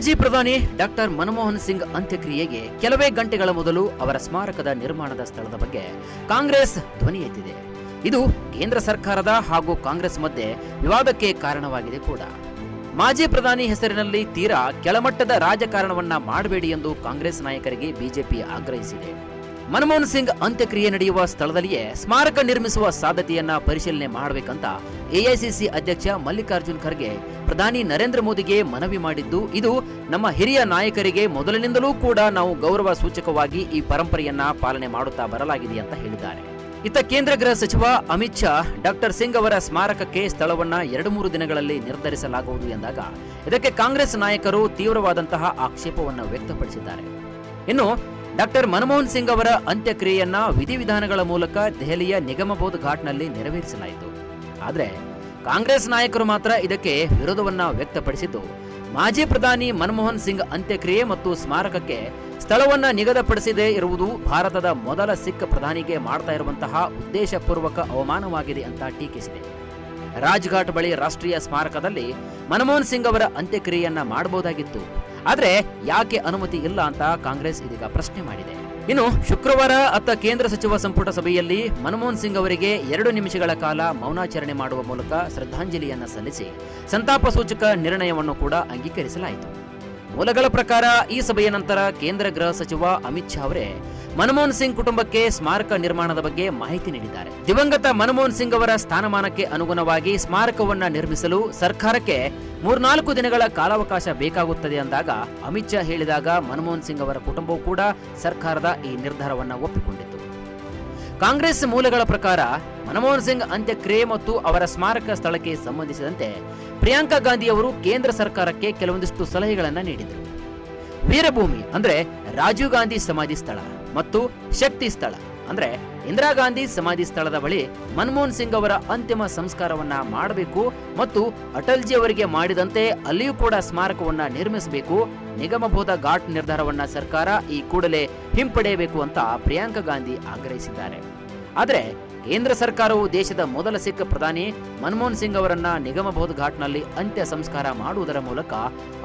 ಮಾಜಿ ಪ್ರಧಾನಿ ಡಾಕ್ಟರ್ ಮನಮೋಹನ್ ಸಿಂಗ್ ಅಂತ್ಯಕ್ರಿಯೆಗೆ ಕೆಲವೇ ಗಂಟೆಗಳ ಮೊದಲು ಅವರ ಸ್ಮಾರಕದ ನಿರ್ಮಾಣದ ಸ್ಥಳದ ಬಗ್ಗೆ ಕಾಂಗ್ರೆಸ್ ಧ್ವನಿ ಎತ್ತಿದೆ. ಇದು ಕೇಂದ್ರ ಸರ್ಕಾರದ ಹಾಗೂ ಕಾಂಗ್ರೆಸ್ ಮಧ್ಯೆ ವಿವಾದಕ್ಕೆ ಕಾರಣವಾಗಿದೆ ಕೂಡ. ಮಾಜಿ ಪ್ರಧಾನಿ ಹೆಸರಿನಲ್ಲಿ ತೀರಾ ಕೆಳಮಟ್ಟದ ರಾಜಕಾರಣವನ್ನ ಮಾಡಬೇಡಿ ಎಂದು ಕಾಂಗ್ರೆಸ್ ನಾಯಕರಿಗೆ ಬಿಜೆಪಿ ಆಗ್ರಹಿಸಿದೆ. ಮನಮೋಹನ್ ಸಿಂಗ್ ಅಂತ್ಯಕ್ರಿಯೆ ನಡೆಯುವ ಸ್ಥಳದಲ್ಲಿಯೇ ಸ್ಮಾರಕ ನಿರ್ಮಿಸುವ ಸಾಧ್ಯತೆಯನ್ನ ಪರಿಶೀಲನೆ ಮಾಡಬೇಕಂತ ಎಐಸಿಸಿ ಅಧ್ಯಕ್ಷ ಮಲ್ಲಿಕಾರ್ಜುನ್ ಖರ್ಗೆ ಪ್ರಧಾನಿ ನರೇಂದ್ರ ಮೋದಿಗೆ ಮನವಿ ಮಾಡಿದ್ದು, ಇದು ನಮ್ಮ ಹಿರಿಯ ನಾಯಕರಿಗೆ ಮೊದಲಿನಿಂದಲೂ ಕೂಡ ನಾವು ಗೌರವ ಸೂಚಕವಾಗಿ ಈ ಪರಂಪರೆಯನ್ನ ಪಾಲನೆ ಮಾಡುತ್ತಾ ಬರಲಾಗಿದೆ ಅಂತ ಹೇಳಿದ್ದಾರೆ. ಇತ್ತ ಕೇಂದ್ರ ಗೃಹ ಸಚಿವ ಅಮಿತ್ ಶಾ ಡಾಕ್ಟರ್ ಸಿಂಗ್ ಅವರ ಸ್ಮಾರಕಕ್ಕೆ ಸ್ಥಳವನ್ನ 2-3 ದಿನಗಳಲ್ಲಿ ನಿರ್ಧರಿಸಲಾಗುವುದು ಎಂದಾಗ ಇದಕ್ಕೆ ಕಾಂಗ್ರೆಸ್ ನಾಯಕರು ತೀವ್ರವಾದಂತಹ ಆಕ್ಷೇಪವನ್ನು ವ್ಯಕ್ತಪಡಿಸಿದ್ದಾರೆ. ಇನ್ನು ಡಾಕ್ಟರ್ ಮನಮೋಹನ್ ಸಿಂಗ್ ಅವರ ಅಂತ್ಯಕ್ರಿಯೆಯನ್ನ ವಿಧಿವಿಧಾನಗಳ ಮೂಲಕ ದೆಹಲಿಯ ನಿಗಮಬೋಧ್ ಘಾಟ್ನಲ್ಲಿ ನೆರವೇರಿಸಲಾಯಿತು. ಆದರೆ ಕಾಂಗ್ರೆಸ್ ನಾಯಕರು ಮಾತ್ರ ಇದಕ್ಕೆ ವಿರೋಧವನ್ನ ವ್ಯಕ್ತಪಡಿಸಿದ್ದು, ಮಾಜಿ ಪ್ರಧಾನಿ ಮನಮೋಹನ್ ಸಿಂಗ್ ಅಂತ್ಯಕ್ರಿಯೆ ಮತ್ತು ಸ್ಮಾರಕಕ್ಕೆ ಸ್ಥಳವನ್ನ ನಿಗದಿಪಡಿಸದೇ ಇರುವುದು ಭಾರತದ ಮೊದಲ ಸಿಖ್ ಪ್ರಧಾನಿಗೆ ಮಾಡ್ತಾ ಇರುವಂತಹ ಉದ್ದೇಶಪೂರ್ವಕ ಅವಮಾನವಾಗಿದೆ ಅಂತ ಟೀಕಿಸಿದೆ. ರಾಜ್ಘಾಟ್ ಬಳಿ ರಾಷ್ಟ್ರೀಯ ಸ್ಮಾರಕದಲ್ಲಿ ಮನಮೋಹನ್ ಸಿಂಗ್ ಅವರ ಅಂತ್ಯಕ್ರಿಯೆಯನ್ನ ಮಾಡಬಹುದಾಗಿತ್ತು, ಆದ್ರೆ ಯಾಕೆ ಅನುಮತಿ ಇಲ್ಲ ಅಂತ ಕಾಂಗ್ರೆಸ್ ಇದೀಗ ಪ್ರಶ್ನೆ ಮಾಡಿದೆ. ಇನ್ನು ಶುಕ್ರವಾರ ಅತ್ತ ಕೇಂದ್ರ ಸಚಿವ ಸಂಪುಟ ಸಭೆಯಲ್ಲಿ ಮನಮೋಹನ್ ಸಿಂಗ್ ಅವರಿಗೆ 2 ನಿಮಿಷಗಳ ಕಾಲ ಮೌನಾಚರಣೆ ಮಾಡುವ ಮೂಲಕ ಶ್ರದ್ಧಾಂಜಲಿಯನ್ನ ಸಲ್ಲಿಸಿ ಸಂತಾಪ ಸೂಚಕ ನಿರ್ಣಯವನ್ನು ಕೂಡ ಅಂಗೀಕರಿಸಲಾಯಿತು. ಮೂಲಗಳ ಪ್ರಕಾರ ಈ ಸಭೆಯ ನಂತರ ಕೇಂದ್ರ ಗೃಹ ಸಚಿವ ಅಮಿತ್ ಶಾ ಅವರೇ ಮನಮೋಹನ್ ಸಿಂಗ್ ಕುಟುಂಬಕ್ಕೆ ಸ್ಮಾರಕ ನಿರ್ಮಾಣದ ಬಗ್ಗೆ ಮಾಹಿತಿ ನೀಡಿದ್ದಾರೆ. ದಿವಂಗತ ಮನಮೋಹನ್ ಸಿಂಗ್ ಅವರ ಸ್ಥಾನಮಾನಕ್ಕೆ ಅನುಗುಣವಾಗಿ ಸ್ಮಾರಕವನ್ನ ನಿರ್ಮಿಸಲು ಸರ್ಕಾರಕ್ಕೆ 3-4 ದಿನಗಳ ಕಾಲಾವಕಾಶ ಬೇಕಾಗುತ್ತದೆ ಅಂದಾಗ ಅಮಿತ್ ಶಾ ಹೇಳಿದಾಗ ಮನಮೋಹನ್ ಸಿಂಗ್ ಅವರ ಕುಟುಂಬವು ಕೂಡ ಸರ್ಕಾರದ ಈ ನಿರ್ಧಾರವನ್ನ ಒಪ್ಪಿಕೊಂಡಿತ್ತು. ಕಾಂಗ್ರೆಸ್ ಮೂಲಗಳ ಪ್ರಕಾರ ಮನಮೋಹನ್ ಸಿಂಗ್ ಅಂತ್ಯಕ್ರಿಯೆ ಮತ್ತು ಅವರ ಸ್ಮಾರಕ ಸ್ಥಳಕ್ಕೆ ಸಂಬಂಧಿಸಿದಂತೆ ಪ್ರಿಯಾಂಕಾ ಗಾಂಧಿ ಅವರು ಕೇಂದ್ರ ಸರ್ಕಾರಕ್ಕೆ ಕೆಲವೊಂದಿಷ್ಟು ಸಲಹೆಗಳನ್ನ ನೀಡಿದರು. ವೀರಭೂಮಿ ಅಂದ್ರೆ ರಾಜೀವ್ ಗಾಂಧಿ ಸಮಾಧಿ ಸ್ಥಳ ಮತ್ತು ಶಕ್ತಿ ಸ್ಥಳ ಅಂದ್ರೆ ಇಂದಿರಾ ಗಾಂಧಿ ಸಮಾಧಿ ಸ್ಥಳದ ಬಳಿ ಮನಮೋಹನ್ ಸಿಂಗ್ ಅವರ ಅಂತಿಮ ಸಂಸ್ಕಾರವನ್ನ ಮಾಡಬೇಕು ಮತ್ತು ಅಟಲ್ಜಿ ಅವರಿಗೆ ಮಾಡಿದಂತೆ ಅಲ್ಲಿಯೂ ಕೂಡ ಸ್ಮಾರಕವನ್ನ ನಿರ್ಮಿಸಬೇಕು. ನಿಗಮಬೋಧ ಘಾಟ್ ನಿರ್ಧಾರವನ್ನ ಸರ್ಕಾರ ಈ ಕೂಡಲೇ ಹಿಂಪಡೆಯಬೇಕು ಅಂತ ಪ್ರಿಯಾಂಕಾ ಗಾಂಧಿ ಆಗ್ರಹಿಸಿದ್ದಾರೆ. ಆದರೆ ಕೇಂದ್ರ ಸರ್ಕಾರವು ದೇಶದ ಮೊದಲ ಸಿಖ್ ಪ್ರಧಾನಿ ಮನಮೋಹನ್ ಸಿಂಗ್ ಅವರನ್ನ ನಿಗಮಬೋಧ ಘಾಟ್ನಲ್ಲಿ ಅಂತ್ಯ ಸಂಸ್ಕಾರ ಮಾಡುವುದರ ಮೂಲಕ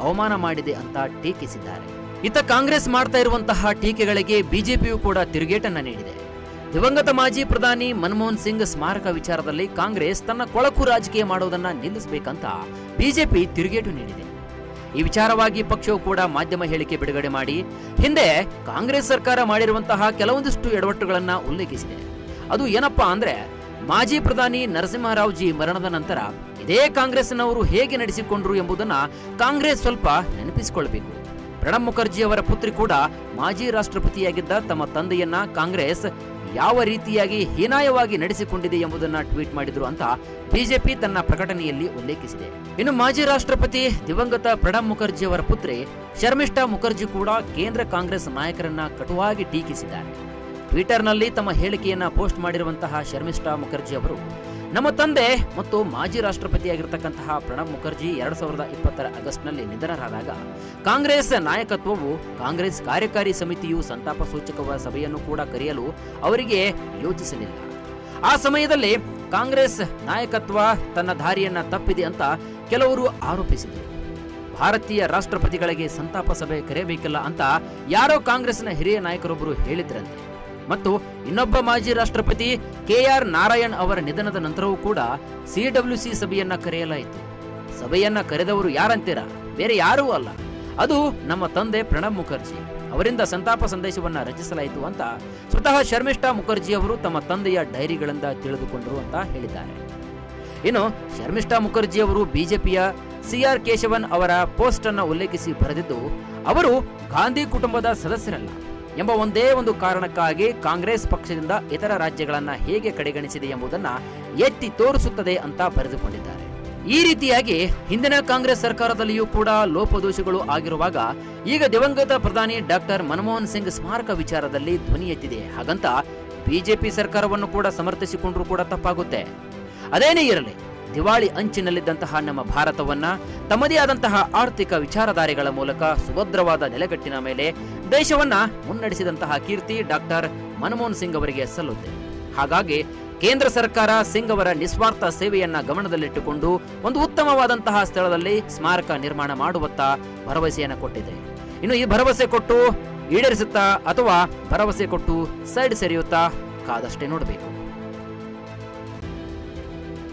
ಅವಮಾನ ಮಾಡಿದೆ ಅಂತ ಟೀಕಿಸಿದ್ದಾರೆ. ಇತ್ತ ಕಾಂಗ್ರೆಸ್ ಮಾಡ್ತಾ ಇರುವಂತಹ ಟೀಕೆಗಳಿಗೆ ಬಿಜೆಪಿಯು ಕೂಡ ತಿರುಗೇಟನ್ನ ನೀಡಿದೆ. ದಿವಂಗತ ಮಾಜಿ ಪ್ರಧಾನಿ ಮನಮೋಹನ್ ಸಿಂಗ್ ಸ್ಮಾರಕ ವಿಚಾರದಲ್ಲಿ ಕಾಂಗ್ರೆಸ್ ತನ್ನ ಕೊಳಕು ರಾಜಕೀಯ ಮಾಡುವುದನ್ನ ನಿಲ್ಲಿಸಬೇಕಂತ ಬಿಜೆಪಿ ತಿರುಗೇಟು ನೀಡಿದೆ. ಈ ವಿಚಾರವಾಗಿ ಪಕ್ಷವು ಕೂಡ ಮಾಧ್ಯಮ ಹೇಳಿಕೆ ಬಿಡುಗಡೆ ಮಾಡಿ ಹಿಂದೆ ಕಾಂಗ್ರೆಸ್ ಸರ್ಕಾರ ಮಾಡಿರುವಂತಹ ಕೆಲವೊಂದಿಷ್ಟು ಎಡವಟ್ಟುಗಳನ್ನ ಉಲ್ಲೇಖಿಸಿದೆ. ಅದು ಏನಪ್ಪಾ ಅಂದ್ರೆ, ಮಾಜಿ ಪ್ರಧಾನಿ ನರಸಿಂಹರಾವ್ ಜಿ ಮರಣದ ನಂತರ ಇದೇ ಕಾಂಗ್ರೆಸ್ನವರು ಹೇಗೆ ನಡೆಸಿಕೊಂಡ್ರು ಎಂಬುದನ್ನ ಕಾಂಗ್ರೆಸ್ ಸ್ವಲ್ಪ ನೆನಪಿಸಿಕೊಳ್ಳಬೇಕು. ಪ್ರಣಬ್ ಮುಖರ್ಜಿ ಅವರ ಪುತ್ರಿ ಕೂಡ ಮಾಜಿ ರಾಷ್ಟ್ರಪತಿಯಾಗಿದ್ದ ತಮ್ಮ ತಂದೆಯನ್ನ ಕಾಂಗ್ರೆಸ್ ಯಾವ ರೀತಿಯಾಗಿ ಹೀನಾಯವಾಗಿ ನಡೆಸಿಕೊಂಡಿದೆ ಎಂಬುದನ್ನ ಟ್ವೀಟ್ ಮಾಡಿದ್ರು ಅಂತ ಬಿಜೆಪಿ ತನ್ನ ಪ್ರಕಟಣೆಯಲ್ಲಿ ಉಲ್ಲೇಖಿಸಿದೆ. ಇನ್ನು ಮಾಜಿ ರಾಷ್ಟ್ರಪತಿ ದಿವಂಗತ ಪ್ರಣಬ್ ಮುಖರ್ಜಿ ಅವರ ಪುತ್ರಿ ಶರ್ಮಿಷ್ಠಾ ಮುಖರ್ಜಿ ಕೂಡ ಕೇಂದ್ರ ಕಾಂಗ್ರೆಸ್ ನಾಯಕರನ್ನ ಕಟುವಾಗಿ ಟೀಕಿಸಿದ್ದಾರೆ. ಟ್ವಿಟರ್ನಲ್ಲಿ ತಮ್ಮ ಹೇಳಿಕೆಯನ್ನ ಪೋಸ್ಟ್ ಮಾಡಿರುವಂತಹ ಶರ್ಮಿಷ್ಠಾ ಮುಖರ್ಜಿ ಅವರು, ನಮ್ಮ ತಂದೆ ಮತ್ತು ಮಾಜಿ ರಾಷ್ಟ್ರಪತಿಯಾಗಿರ್ತಕ್ಕಂತಹ ಪ್ರಣಬ್ ಮುಖರ್ಜಿ 2020 ಆಗಸ್ಟ್ನಲ್ಲಿ ನಿಧನರಾದಾಗ ಕಾಂಗ್ರೆಸ್ ನಾಯಕತ್ವವು ಕಾಂಗ್ರೆಸ್ ಕಾರ್ಯಕಾರಿ ಸಮಿತಿಯು ಸಂತಾಪ ಸೂಚಕ ಸಭೆಯನ್ನು ಕೂಡ ಕರೆಯಲು ಅವರಿಗೆ ಯೋಚಿಸಲಿಲ್ಲ. ಆ ಸಮಯದಲ್ಲಿ ಕಾಂಗ್ರೆಸ್ ನಾಯಕತ್ವ ತನ್ನ ದಾರಿಯನ್ನ ತಪ್ಪಿದೆ ಅಂತ ಕೆಲವರು ಆರೋಪಿಸಿದರು. ಭಾರತೀಯ ರಾಷ್ಟ್ರಪತಿಗಳಿಗೆ ಸಂತಾಪ ಸಭೆ ಕರೆಯಬೇಕಿಲ್ಲ ಅಂತ ಯಾರೋ ಕಾಂಗ್ರೆಸ್ನ ಹಿರಿಯ ನಾಯಕರೊಬ್ಬರು ಹೇಳಿದ್ರಂತೆ. ಮತ್ತು ಇನ್ನೊಬ್ಬ ಮಾಜಿ ರಾಷ್ಟ್ರಪತಿ KR ನಾರಾಯಣ್ ಅವರ ನಿಧನದ ನಂತರವೂ ಕೂಡ CWC ಸಭೆಯನ್ನ ಕರೆಯಲಾಯಿತು. ಸಭೆಯನ್ನ ಕರೆದವರು ಯಾರಂತೀರಾ? ಬೇರೆ ಯಾರೂ ಅಲ್ಲ, ಅದು ನಮ್ಮ ತಂದೆ ಪ್ರಣಬ್ ಮುಖರ್ಜಿ ಅವರಿಂದ ಸಂತಾಪ ಸಂದೇಶವನ್ನ ರಚಿಸಲಾಯಿತು ಅಂತ ಸ್ವತಃ ಶರ್ಮಿಷ್ಠಾ ಮುಖರ್ಜಿ ಅವರು ತಮ್ಮ ತಂದೆಯ ಡೈರಿಗಳಿಂದ ತಿಳಿದುಕೊಂಡರು ಅಂತ ಹೇಳಿದ್ದಾರೆ. ಇನ್ನು ಶರ್ಮಿಷ್ಠಾ ಮುಖರ್ಜಿ ಅವರು ಬಿಜೆಪಿಯ CR ಕೇಶವನ್ ಅವರ ಪೋಸ್ಟ್ ಅನ್ನ ಉಲ್ಲೇಖಿಸಿ ಬರೆದಿದ್ದು, ಅವರು ಗಾಂಧಿ ಕುಟುಂಬದ ಸದಸ್ಯರಲ್ಲ ಎಂಬ ಒಂದೇ ಒಂದು ಕಾರಣಕ್ಕಾಗಿ ಕಾಂಗ್ರೆಸ್ ಪಕ್ಷದಿಂದ ಇತರ ರಾಜ್ಯಗಳನ್ನ ಹೇಗೆ ಕಡೆಗಣಿಸಿದೆ ಎಂಬುದನ್ನ ಎತ್ತಿ ತೋರಿಸುತ್ತದೆ ಅಂತ ಬರೆದುಕೊಂಡಿದ್ದಾರೆ. ಈ ರೀತಿಯಾಗಿ ಹಿಂದಿನ ಕಾಂಗ್ರೆಸ್ ಸರ್ಕಾರದಲ್ಲಿಯೂ ಕೂಡ ಲೋಪದೋಷಗಳು ಆಗಿರುವಾಗ ಈಗ ದಿವಂಗತ ಪ್ರಧಾನಿ ಡಾಕ್ಟರ್ ಮನಮೋಹನ್ ಸಿಂಗ್ ಸ್ಮಾರಕ ವಿಚಾರದಲ್ಲಿ ಧ್ವನಿ ಎತ್ತಿದೆ. ಹಾಗಂತ ಬಿಜೆಪಿ ಸರ್ಕಾರವನ್ನು ಕೂಡ ಸಮರ್ಥಿಸಿಕೊಂಡ್ರೂ ಕೂಡ ತಪ್ಪಾಗುತ್ತೆ. ಅದೇನೇ ಇರಲಿ, ದಿವಾಳಿ ಅಂಚಿನಲ್ಲಿದ್ದಂತಹ ನಮ್ಮ ಭಾರತವನ್ನ ತಮ್ಮದೇ ಆದಂತಹ ಆರ್ಥಿಕ ವಿಚಾರಧಾರೆಗಳ ಮೂಲಕ ಸುಭದ್ರವಾದ ನೆಲೆಗಟ್ಟಿನ ಮೇಲೆ ದೇಶವನ್ನ ಮುನ್ನಡೆಸಿದಂತಹ ಕೀರ್ತಿ ಡಾಕ್ಟರ್ ಮನಮೋಹನ್ ಸಿಂಗ್ ಅವರಿಗೆ ಸಲ್ಲುತ್ತೆ. ಹಾಗಾಗಿ ಕೇಂದ್ರ ಸರ್ಕಾರ ಸಿಂಗ್ ಅವರ ನಿಸ್ವಾರ್ಥ ಸೇವೆಯನ್ನ ಗಮನದಲ್ಲಿಟ್ಟುಕೊಂಡು ಒಂದು ಉತ್ತಮವಾದಂತಹ ಸ್ಥಳದಲ್ಲಿ ಸ್ಮಾರಕ ನಿರ್ಮಾಣ ಮಾಡುವತ್ತ ಭರವಸೆಯನ್ನು ಕೊಟ್ಟಿದೆ. ಇನ್ನು ಈ ಭರವಸೆ ಕೊಟ್ಟು ಈಡೇರಿಸುತ್ತಾ ಅಥವಾ ಭರವಸೆ ಕೊಟ್ಟು ಸೈಡ್ ಸೆರೆಯುತ್ತಾ ಕಾದಷ್ಟೇ ನೋಡಬೇಕು.